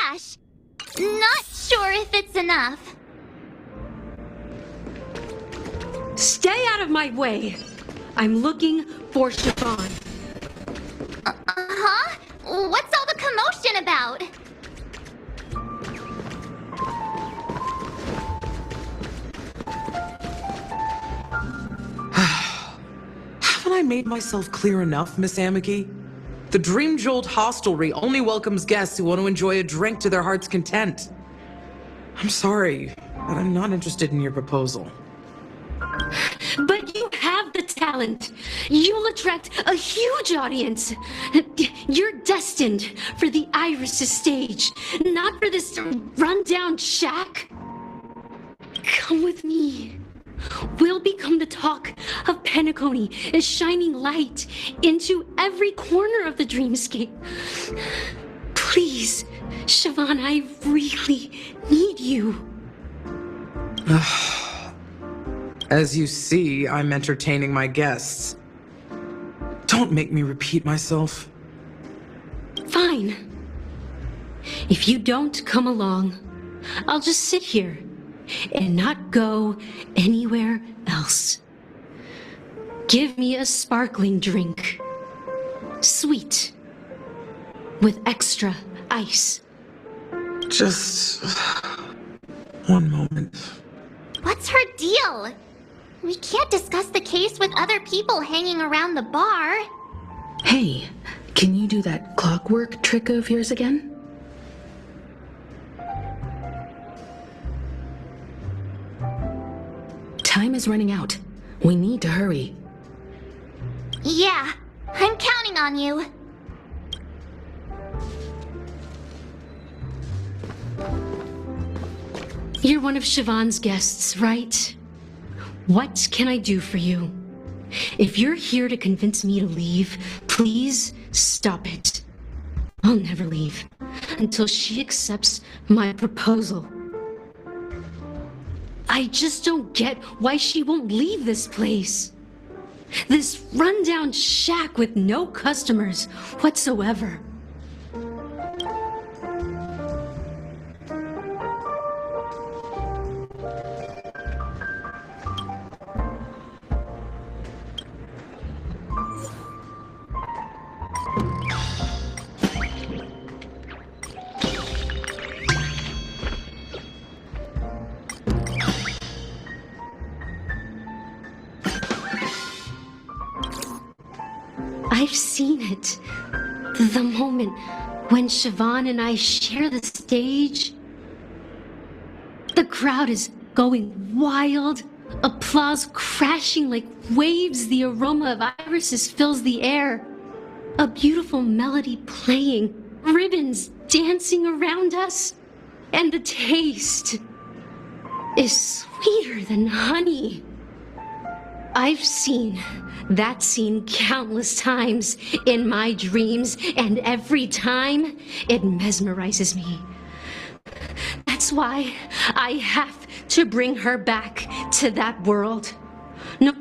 cash. Not sure if it's enough. Stay out of my way. I'm looking for Siobhan. Huh? What's all the commotion about? Haven't I made myself clear enough, Miss Amiki? The Dream Jolt hostelry only welcomes guests who want to enjoy a drink to their heart's content. I'm sorry, but I'm not interested in your proposal. But you have the talent. You'll attract a huge audience. You're destined for the Iris' stage, not for this rundown shack. Come with me. We'll become the talk of Penacony, a shining light into every corner of the dreamscape. Please, Siobhan, I really need you. As you see, I'm entertaining my guests. Don't make me repeat myself. Fine. If you don't come along, I'll just sit here and not go anywhere else. Give me a sparkling drink. Sweet. With extra ice. Just one moment. What's her deal? We can't discuss the case with other people hanging around the bar. Hey, can you do that clockwork trick of yours again? Time is running out. We need to hurry. Yeah, I'm counting on you. You're one of Siobhan's guests, right? What can I do for you? If you're here to convince me to leave, please stop it. I'll never leave until she accepts my proposal. I just don't get why she won't leave this place. This rundown shack with no customers whatsoever. I've seen it. The moment when Siobhan and I share the stage. The crowd is going wild. Applause crashing like waves. The aroma of irises fills the air. A beautiful melody playing. Ribbons dancing around us. And the taste is sweeter than honey. I've seen that scene countless times in my dreams, and every time it mesmerizes me. That's why I have to bring her back to that world. No.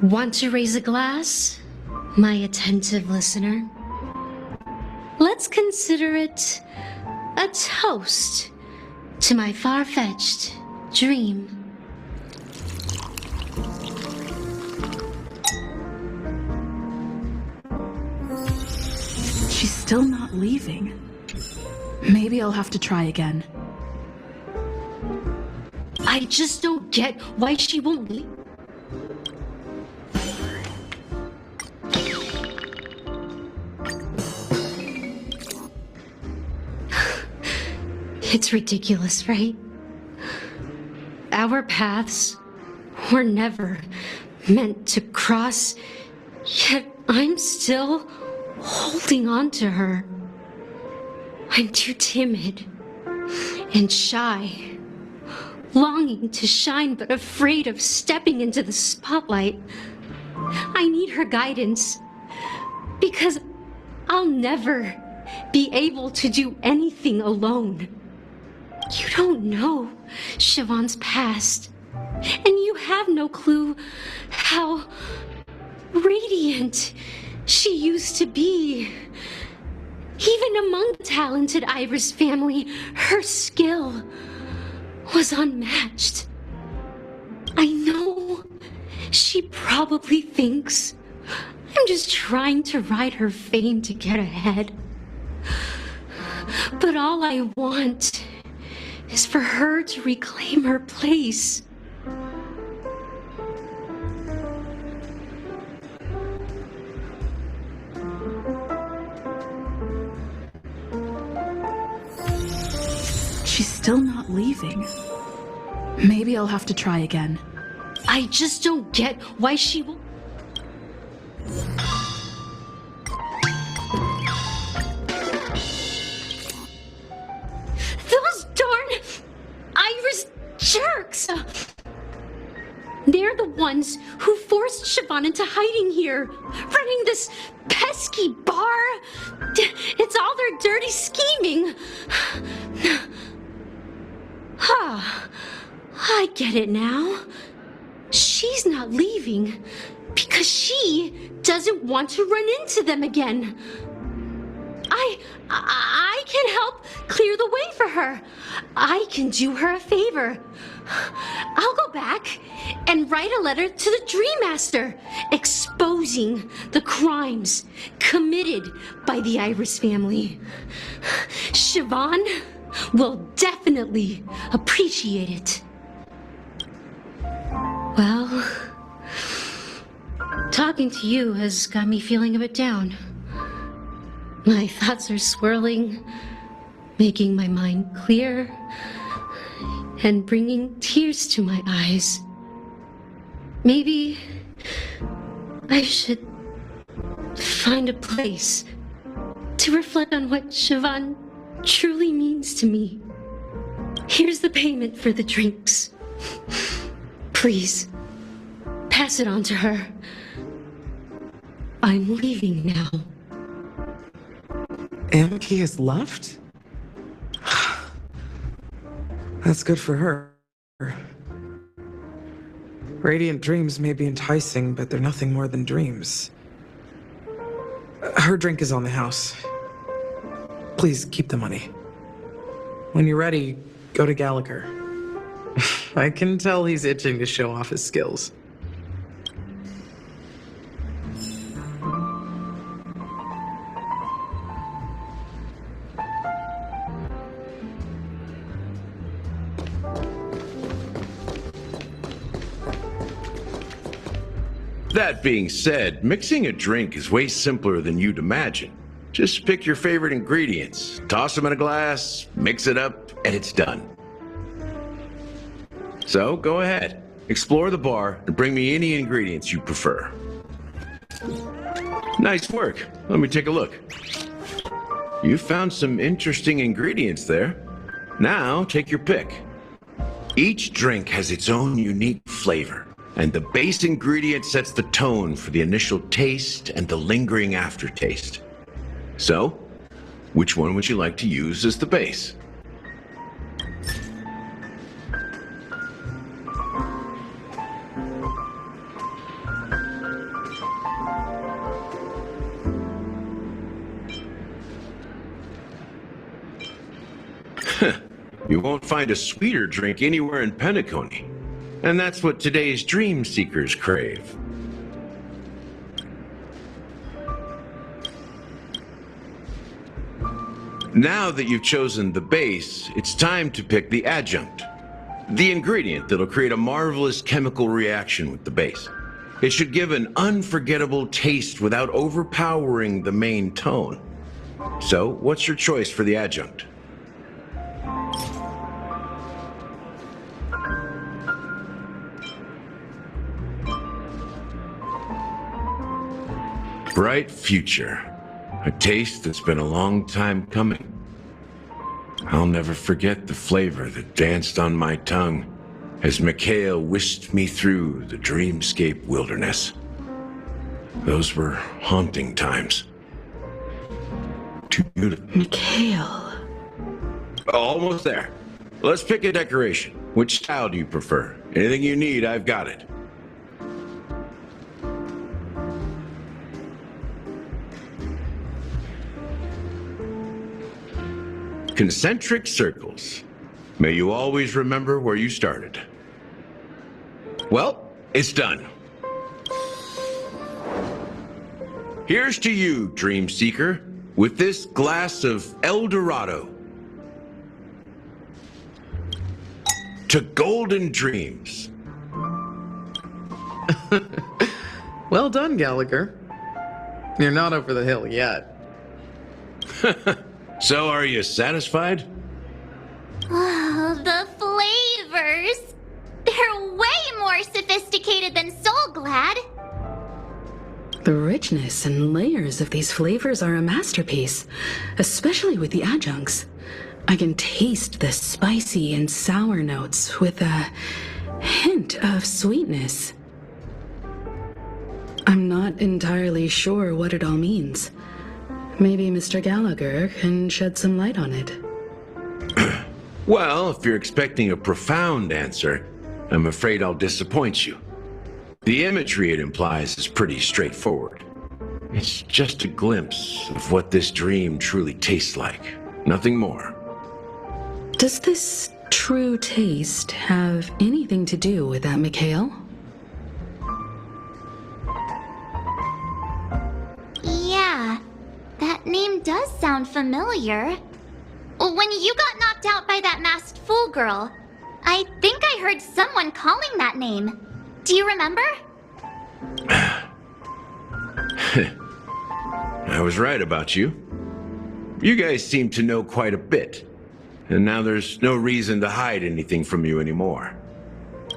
Want to raise a glass, my attentive listener? Let's consider it a toast to my far-fetched dream. She's still not leaving. Maybe I'll have to try again. I just don't get why she won't leave. It's ridiculous, right? Our paths were never meant to cross, yet I'm still holding on to her. I'm too timid and shy, longing to shine but afraid of stepping into the spotlight. I need her guidance because I'll never be able to do anything alone. You don't know Siobhan's past, and you have no clue how radiant she used to be. Even among the talented Iris family, her skill was unmatched. I know she probably thinks I'm just trying to ride her fame to get ahead. But all I want is for her to reclaim her place. She's still not leaving. Maybe I'll have to try again. I just don't get why she will. Those darn Iris jerks! They're the ones who forced Siobhan into hiding here, running this pesky bar. It's all their dirty scheming. I get it now. She's not leaving because she doesn't want to run into them again. I can help clear the way for her. I can do her a favor. I'll go back and write a letter to the Dream Master exposing the crimes committed by the Iris family. Siobhan will definitely appreciate it. Well, talking to you has got me feeling a bit down. My thoughts are swirling, making my mind clear, and bringing tears to my eyes. Maybe I should find a place to reflect on what Siobhan truly means to me. Here's the payment for the drinks. Please, pass it on to her. I'm leaving now. Amiki has left? That's good for her. Radiant dreams may be enticing, but they're nothing more than dreams. Her drink is on the house. Please keep the money. When you're ready, go to Gallagher. I can tell he's itching to show off his skills. That being said, mixing a drink is way simpler than you'd imagine. Just pick your favorite ingredients, toss them in a glass, mix it up, and it's done. So go ahead, explore the bar, and bring me any ingredients you prefer. Nice work. Let me take a look. You found some interesting ingredients there. Now take your pick. Each drink has its own unique flavor, and the base ingredient sets the tone for the initial taste and the lingering aftertaste. So, which one would you like to use as the base? You won't find a sweeter drink anywhere in Penacony. And that's what today's dream seekers crave. Now that you've chosen the base, it's time to pick the adjunct. The ingredient that'll create a marvelous chemical reaction with the base. It should give an unforgettable taste without overpowering the main tone. So, what's your choice for the adjunct? Bright future. A taste that's been a long time coming. I'll never forget the flavor that danced on my tongue as Mikhail whisked me through the dreamscape wilderness. Those were haunting times. Too beautiful. Mikhail. Almost there. Let's pick a decoration. Which style do you prefer? Anything you need, I've got it. Concentric circles. May you always remember where you started. Well, it's done. Here's to you, Dream Seeker, with this glass of El Dorado. To golden dreams. Well done, Gallagher. You're not over the hill yet. So are you satisfied? Oh, the flavors! They're way more sophisticated than Soul Glad. The richness and layers of these flavors are a masterpiece, especially with the adjuncts. I can taste the spicy and sour notes with a hint of sweetness. I'm not entirely sure what it all means. Maybe Mr. Gallagher can shed some light on it. Well, if you're expecting a profound answer, I'm afraid I'll disappoint you. The imagery it implies is pretty straightforward. It's just a glimpse of what this dream truly tastes like. Nothing more. Does this true taste have anything to do with that Mikhail? Yeah, that name does sound familiar. When you got knocked out by that masked fool girl, I think I heard someone calling that name. Do you remember? I was right about you. You guys seem to know quite a bit. And now there's no reason to hide anything from you anymore.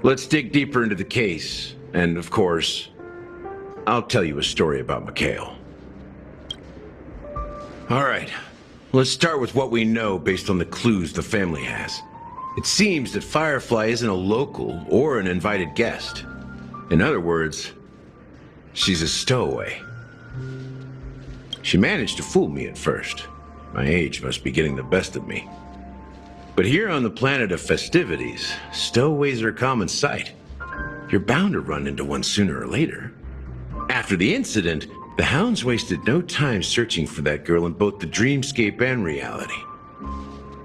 Let's dig deeper into the case. And of course, I'll tell you a story about Mikhail. All right, let's start with what we know based on the clues the family has. It seems that Firefly isn't a local or an invited guest. In other words, she's a stowaway. She managed to fool me at first. My age must be getting the best of me. But here on the planet of festivities, stowaways are a common sight. You're bound to run into one sooner or later. After the incident, the hounds wasted no time searching for that girl in both the dreamscape and reality.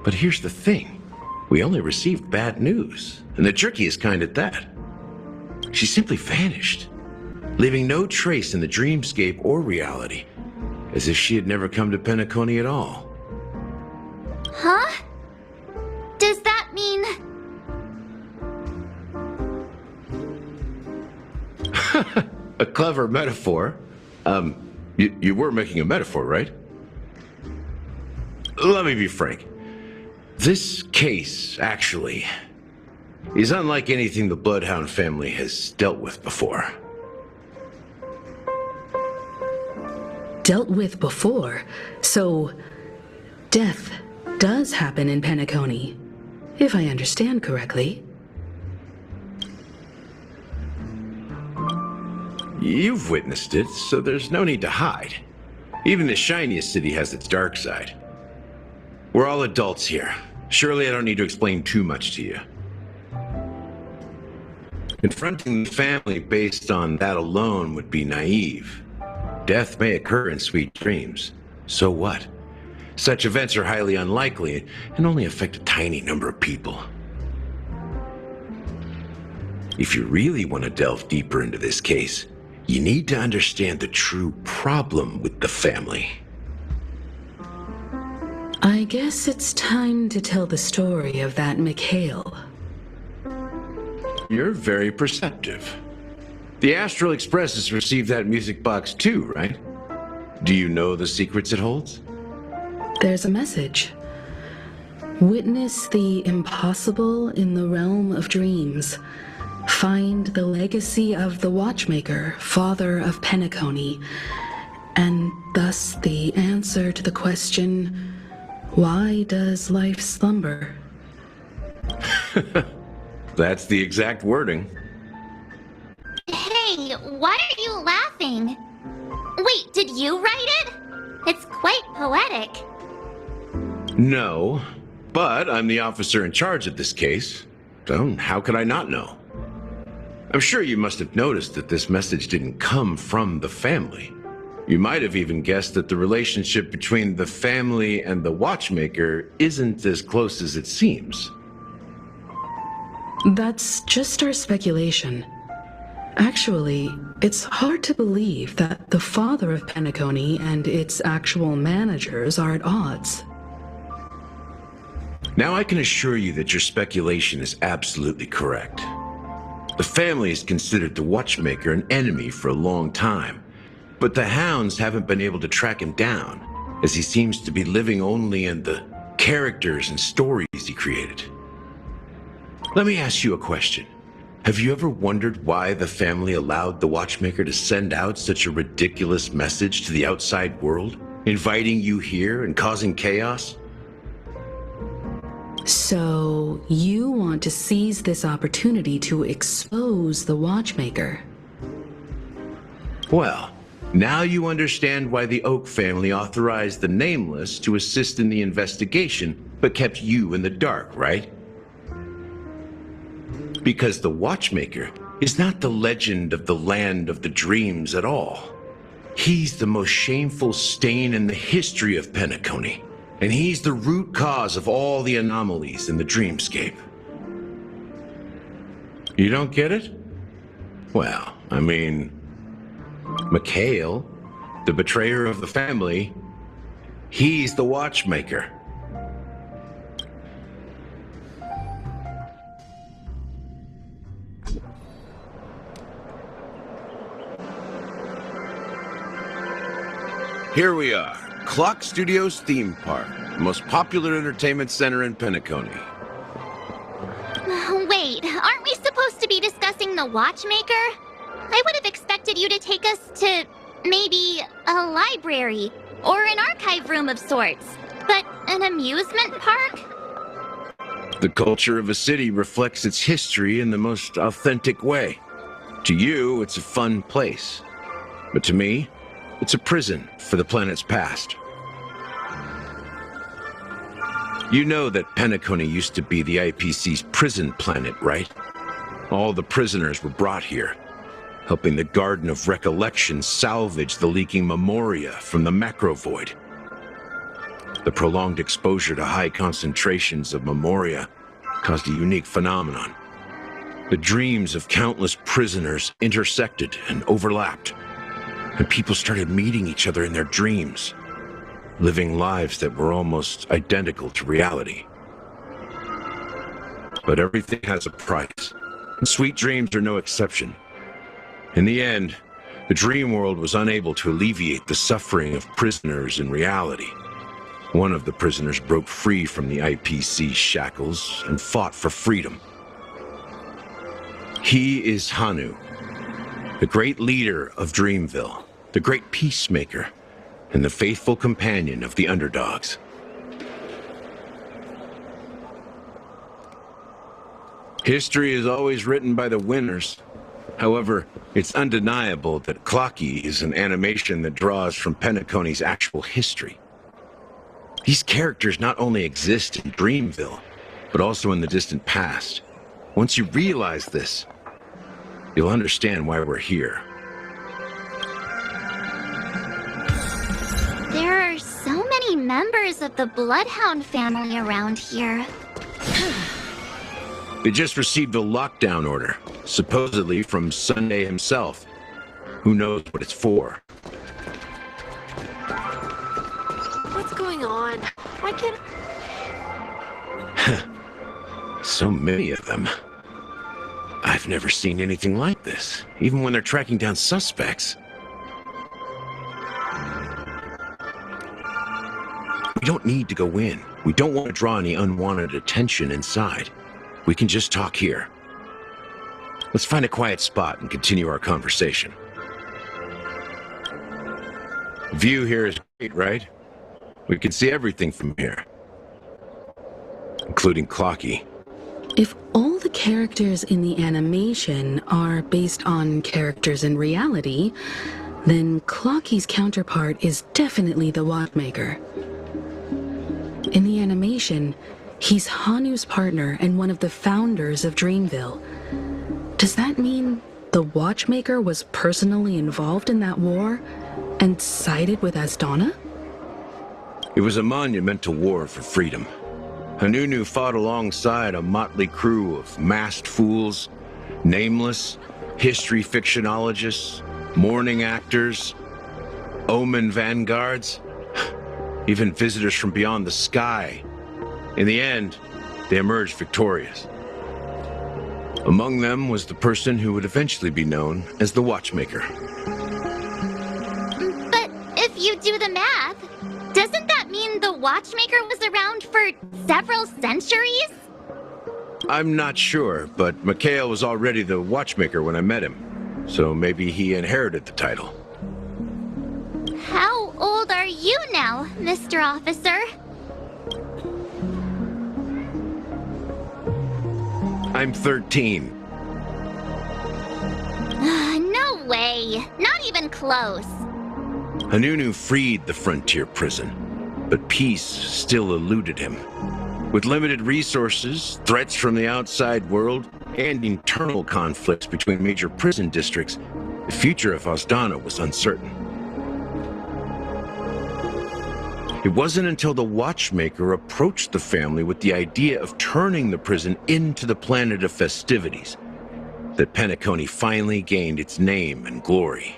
But here's the thing. We only received bad news, and the trickiest kind at that. She simply vanished, leaving no trace in the dreamscape or reality, as if she had never come to Penacony at all. Huh? Does that mean... A clever metaphor. You were making a metaphor, right? Let me be frank. This case, actually, is unlike anything the Bloodhound family has dealt with before. Dealt with before? So, death does happen in Penacony, if I understand correctly. You've witnessed it, so there's no need to hide. Even the shiniest city has its dark side. We're all adults here. Surely I don't need to explain too much to you. Confronting the family based on that alone would be naive. Death may occur in sweet dreams. So what? Such events are highly unlikely and only affect a tiny number of people. If you really want to delve deeper into this case, you need to understand the true problem with the family. I guess it's time to tell the story of that Mikhail. You're very perceptive. The Astral Express has received that music box too, right? Do you know the secrets it holds? There's a message. Witness the impossible in the realm of dreams. Find the legacy of the Watchmaker, father of Penacony, and thus the answer to the question, why does life slumber? That's the exact wording. Hey, why are you laughing? Wait, did you write it? It's quite poetic. No, but I'm the officer in charge of this case, so how could I not know? I'm sure you must have noticed that this message didn't come from the family. You might have even guessed that the relationship between the family and the watchmaker isn't as close as it seems. That's just our speculation. Actually, it's hard to believe that the father of Penacony and its actual managers are at odds. Now I can assure you that your speculation is absolutely correct. The family has considered the watchmaker an enemy for a long time, but the hounds haven't been able to track him down, as he seems to be living only in the characters and stories he created. Let me ask you a question. Have you ever wondered why the family allowed the watchmaker to send out such a ridiculous message to the outside world, inviting you here and causing chaos? So, you want to seize this opportunity to expose the watchmaker? Well, now you understand why the Oak family authorized the Nameless to assist in the investigation, but kept you in the dark, right? Because the watchmaker is not the legend of the land of the dreams at all. He's the most shameful stain in the history of Penacony, and he's the root cause of all the anomalies in the dreamscape. You don't get it? Well, I mean, Mikhail, the betrayer of the family, he's the watchmaker. Here we are, Clock Studios theme park, the most popular entertainment center in Penacony. Wait, aren't we supposed to be discussing the watchmaker? I would have expected you to take us to, maybe, a library, or an archive room of sorts. But an amusement park? The culture of a city reflects its history in the most authentic way. To you, it's a fun place. But to me, it's a prison for the planet's past. You know that Penacony used to be the IPC's prison planet, right? All the prisoners were brought here, helping the Garden of Recollection salvage the leaking memoria from the macro void. The prolonged exposure to high concentrations of memoria caused a unique phenomenon. The dreams of countless prisoners intersected and overlapped, and people started meeting each other in their dreams, living lives that were almost identical to reality. But everything has a price, and sweet dreams are no exception. In the end, the dream world was unable to alleviate the suffering of prisoners in reality. One of the prisoners broke free from the IPC shackles and fought for freedom. He is Hanu, the great leader of Dreamville, the great peacemaker, and the faithful companion of the underdogs. History is always written by the winners. However, it's undeniable that Clocky is an animation that draws from Penacony's actual history. These characters not only exist in Dreamville, but also in the distant past. Once you realize this, you'll understand why we're here. There are so many members of the Bloodhound family around here. They just received a lockdown order, supposedly from Sunday himself. Who knows what it's for? What's going on? Why can't... So many of them. I've never seen anything like this, even when they're tracking down suspects. We don't need to go in. We don't want to draw any unwanted attention inside. We can just talk here. Let's find a quiet spot and continue our conversation. View here is great, right? We can see everything from here, including Clocky. If all the characters in the animation are based on characters in reality, then Clocky's counterpart is definitely the watchmaker. In the animation, he's Hanu's partner and one of the founders of Dreamville. Does that mean the watchmaker was personally involved in that war? And sided with Asdana? It was a monumental war for freedom. Hanunu fought alongside a motley crew of masked fools, nameless, history fictionologists, mourning actors, omen vanguards, even visitors from beyond the sky. In the end, they emerged victorious. Among them was the person who would eventually be known as the Watchmaker. But if you do the math, doesn't that mean the Watchmaker was around for several centuries? I'm not sure, but Mikhail was already the Watchmaker when I met him, so maybe he inherited the title. How old are you now, Mr. Officer? I'm 13. No way. Not even close. Hanunu freed the frontier prison, but peace still eluded him. With limited resources, threats from the outside world, and internal conflicts between major prison districts, the future of Asdana was uncertain. It wasn't until the Watchmaker approached the family with the idea of turning the prison into the planet of festivities that Penacony finally gained its name and glory.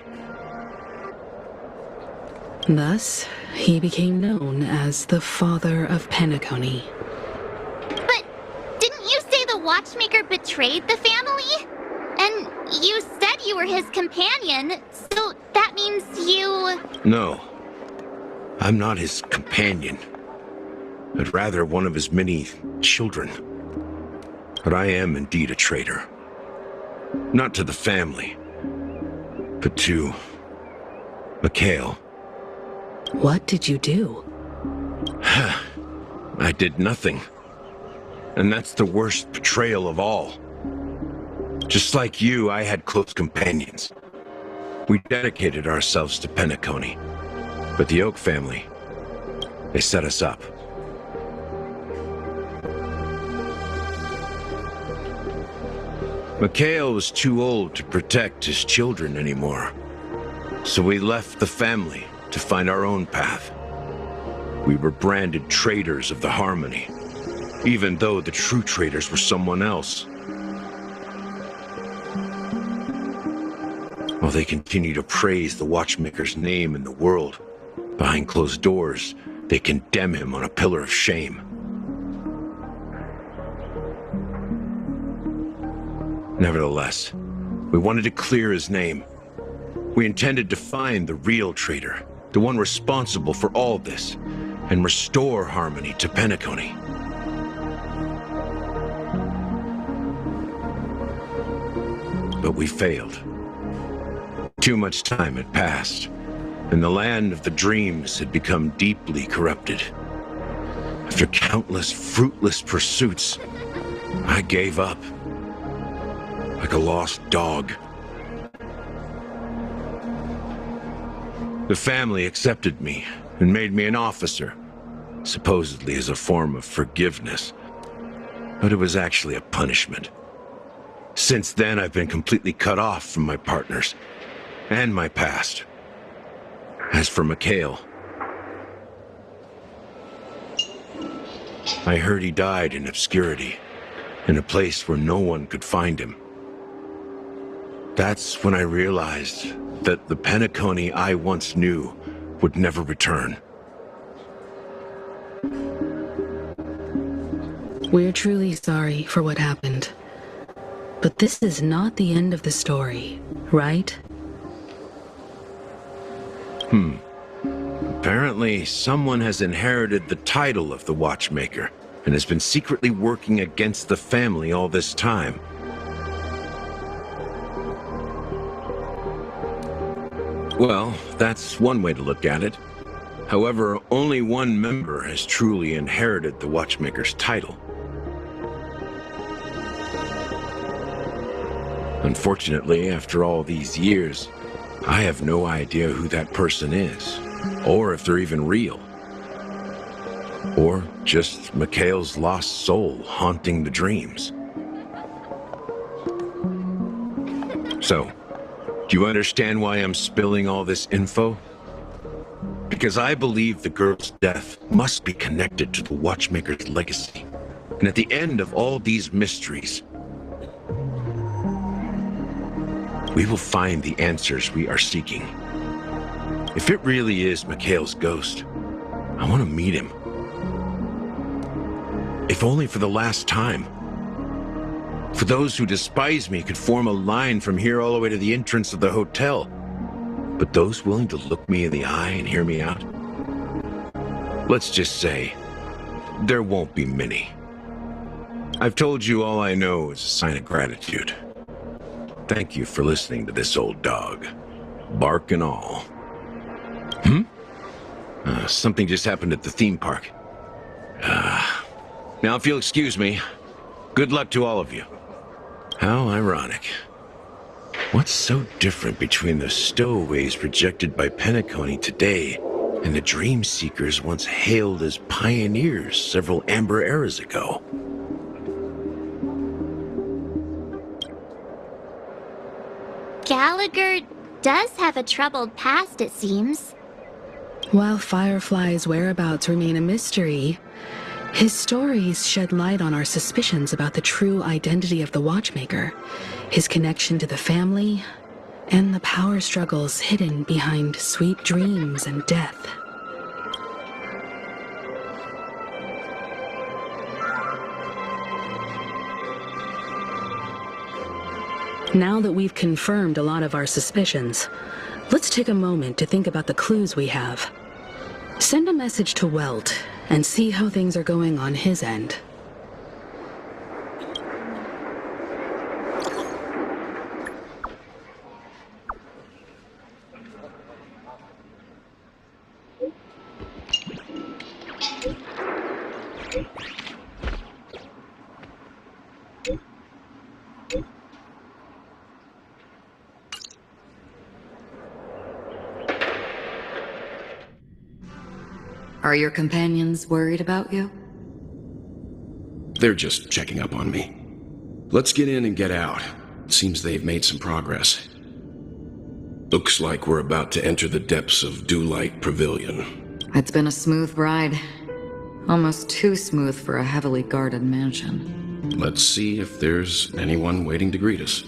Thus, he became known as the Father of Penacony. But didn't you say the Watchmaker betrayed the family? And you said you were his companion, so that means you... No, I'm not his companion, but rather one of his many children. But I am indeed a traitor. Not to the family, but to Mikhail. What did you do? I did nothing. And that's the worst betrayal of all. Just like you, I had close companions. We dedicated ourselves to Penacony. But the Oak family, they set us up. Mikhail was too old to protect his children anymore. So we left the family to find our own path. We were branded traitors of the Harmony, even though the true traitors were someone else. While they continue to praise the Watchmaker's name in the world, behind closed doors, they condemn him on a pillar of shame. Nevertheless, we wanted to clear his name. We intended to find the real traitor, the one responsible for all this, and restore harmony to Penacony. But we failed. Too much time had passed, and the land of the dreams had become deeply corrupted. After countless fruitless pursuits, I gave up. Like a lost dog. The family accepted me and made me an officer, supposedly as a form of forgiveness. But it was actually a punishment. Since then, I've been completely cut off from my partners and my past. As for Mikhail, I heard he died in obscurity, in a place where no one could find him. That's when I realized that the Penacony I once knew would never return. We're truly sorry for what happened. But this is not the end of the story, right? Apparently, someone has inherited the title of the Watchmaker and has been secretly working against the family all this time. Well, that's one way to look at it. However, only one member has truly inherited the Watchmaker's title. Unfortunately, after all these years, I have no idea who that person is, or if they're even real. Or just Mikhail's lost soul haunting the dreams. So, do you understand why I'm spilling all this info? Because I believe the girl's death must be connected to the watchmaker's legacy. And at the end of all these mysteries, we will find the answers we are seeking. If it really is Mikhail's ghost, I want to meet him. If only for the last time. For those who despise me could form a line from here all the way to the entrance of the hotel. But those willing to look me in the eye and hear me out? Let's just say, there won't be many. I've told you all I know is a sign of gratitude. Thank you for listening to this old dog. Bark and all. Something just happened at the theme park. Now if you'll excuse me, good luck to all of you. How ironic. What's so different between the stowaways projected by Penacony today and the dream seekers once hailed as pioneers several amber eras ago? Gallagher does have a troubled past, it seems. While Firefly's whereabouts remain a mystery, his stories shed light on our suspicions about the true identity of the watchmaker, his connection to the family, and the power struggles hidden behind sweet dreams and death. Now that we've confirmed a lot of our suspicions, let's take a moment to think about the clues we have. Send a message to Welt and see how things are going on his end. Are your companions worried about you? They're just checking up on me. Let's get in and get out. Seems they've made some progress. Looks like we're about to enter the depths of Dewlight Pavilion. It's been a smooth ride. Almost too smooth for a heavily guarded mansion. Let's see if there's anyone waiting to greet us.